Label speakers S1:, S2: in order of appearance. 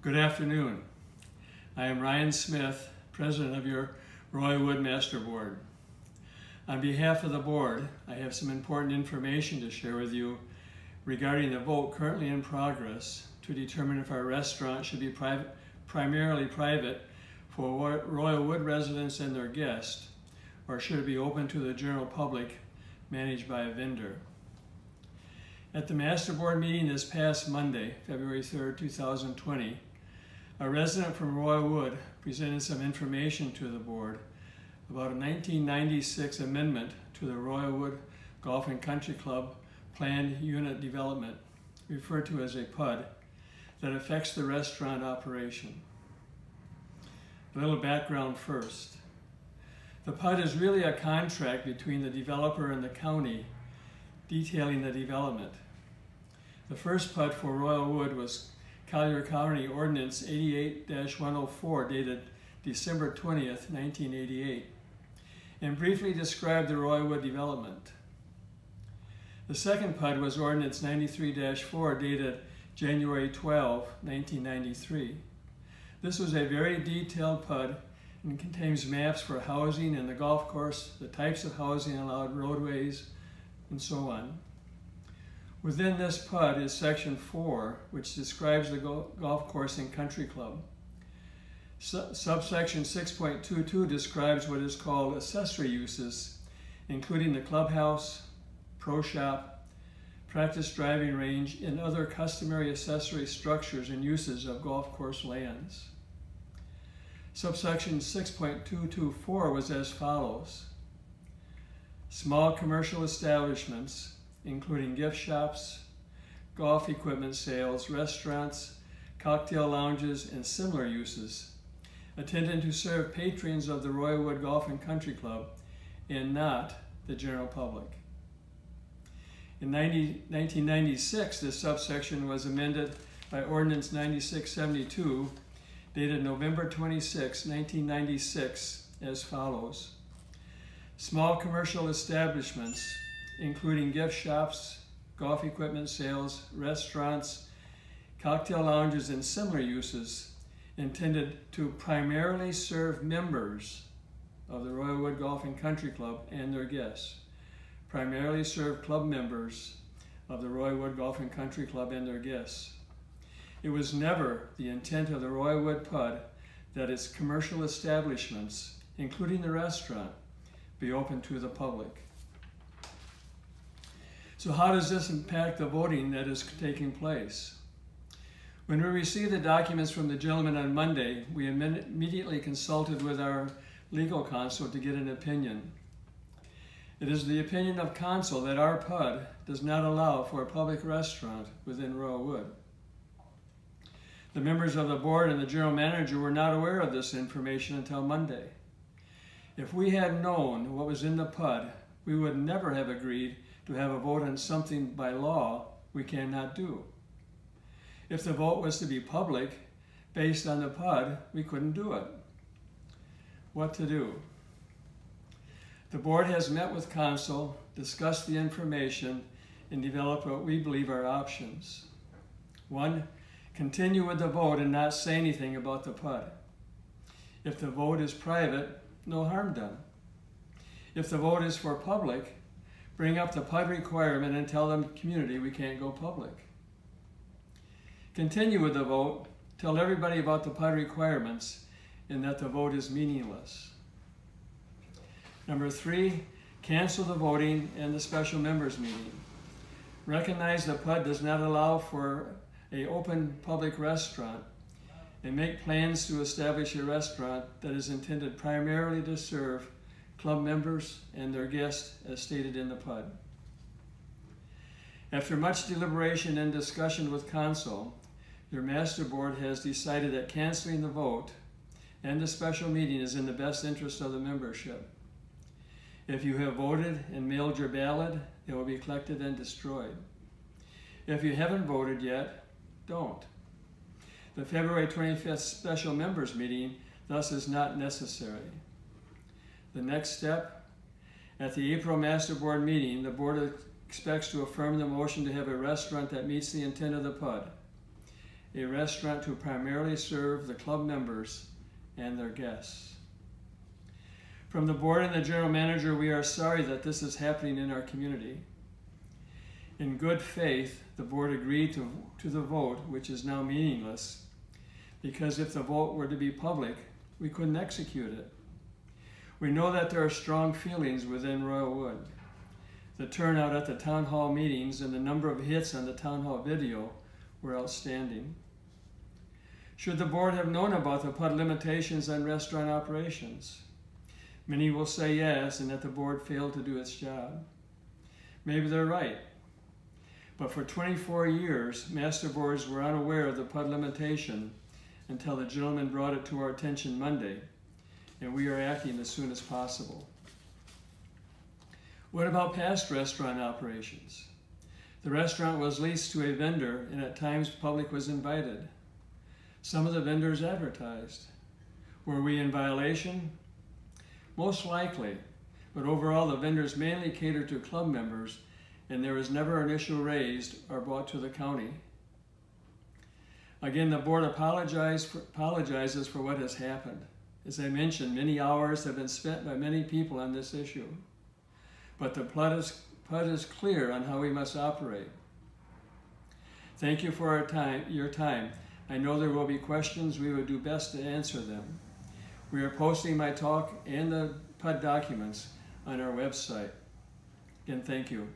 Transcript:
S1: Good afternoon. I am Ryan Smith, President of your Roy Wood Master Board. On behalf of the board, I have some important information to share with you regarding the vote currently in progress to determine if our restaurant should be primarily private for Royal Wood residents and their guests, or should it be open to the general public managed by a vendor. At the Master Board meeting this past Monday, February 3rd, 2020, a resident from Royal Wood presented some information to the board about a 1996 amendment to the Royal Wood Golf and Country Club Planned Unit Development, referred to as a PUD, that affects the restaurant operation. A little background first. The PUD is really a contract between the developer and the county detailing the development. The first PUD for Royal Wood was Collier County Ordinance 88-104 dated December 20th, 1988, and briefly described the Royal Wood development. The second PUD was Ordinance 93-4 dated January 12, 1993. This was a very detailed PUD and contains maps for housing and the golf course, the types of housing allowed, roadways, and so on. Within this PUD is Section 4, which describes the golf course and country club. Subsection 6.22 describes what is called accessory uses, including the clubhouse, pro shop, practice driving range, and other customary accessory structures and uses of golf course lands. Subsection 6.224 was as follows. Small commercial establishments, including gift shops, golf equipment sales, restaurants, cocktail lounges, and similar uses, intended to serve patrons of the Royal Wood Golf and Country Club and not the general public. In 1996, this subsection was amended by Ordinance 9672, dated November 26, 1996, as follows. Small commercial establishments, including gift shops, golf equipment sales, restaurants, cocktail lounges, and similar uses, intended to primarily serve members of the Royal Wood Golf and Country Club and their guests. Primarily serve club members of the Royal Wood Golf and Country Club and their guests. It was never the intent of the Royal Wood PUD that its commercial establishments, including the restaurant, be open to the public. So how does this impact the voting that is taking place? When we received the documents from the gentleman on Monday, we immediately consulted with our legal counsel to get an opinion. It is the opinion of counsel that our PUD does not allow for a public restaurant within Royal Wood. The members of the board and the general manager were not aware of this information until Monday. If we had known what was in the PUD, we would never have agreed to have a vote on something by law we cannot do. If the vote was to be public, based on the PUD, we couldn't do it. What to do? The board has met with counsel, discussed the information, and developed what we believe are options. 1, continue with the vote and not say anything about the PUD. If the vote is private, no harm done. If the vote is for public, bring up the PUD requirement and tell the community we can't go public. Continue with the vote, tell everybody about the PUD requirements and that the vote is meaningless. Number 3, cancel the voting and the special members meeting. Recognize the PUD does not allow for an open public restaurant and make plans to establish a restaurant that is intended primarily to serve club members and their guests as stated in the PUD. After much deliberation and discussion with counsel, your master board has decided that canceling the vote and the special meeting is in the best interest of the membership. If you have voted and mailed your ballot, it will be collected and destroyed. If you haven't voted yet, don't. The February 25th special members meeting thus is not necessary. The next step, at the April Master Board meeting, the board expects to affirm the motion to have a restaurant that meets the intent of the PUD. a restaurant to primarily serve the club members and their guests. From the board and the general manager, we are sorry that this is happening in our community. In good faith, the board agreed to the vote, which is now meaningless, because if the vote were to be public, we couldn't execute it. We know that there are strong feelings within Royalwood. The turnout at the town hall meetings and the number of hits on the town hall video were outstanding. Should the board have known about the PUD limitations on restaurant operations? Many will say yes, and that the board failed to do its job. Maybe they're right. But for 24 years, master boards were unaware of the PUD limitation until the gentleman brought it to our attention Monday, and we are acting as soon as possible. What about past restaurant operations? The restaurant was leased to a vendor, and at times public was invited. Some of the vendors advertised. Were we in violation? Most likely, but overall the vendors mainly catered to club members, and there was never an issue raised or brought to the county. Again, the board apologizes for what has happened. As I mentioned, many hours have been spent by many people on this issue, but the PUD is clear on how we must operate. Thank you for your time. I know there will be questions. We will do best to answer them. We are posting my talk and the PUD documents on our website. Again, thank you.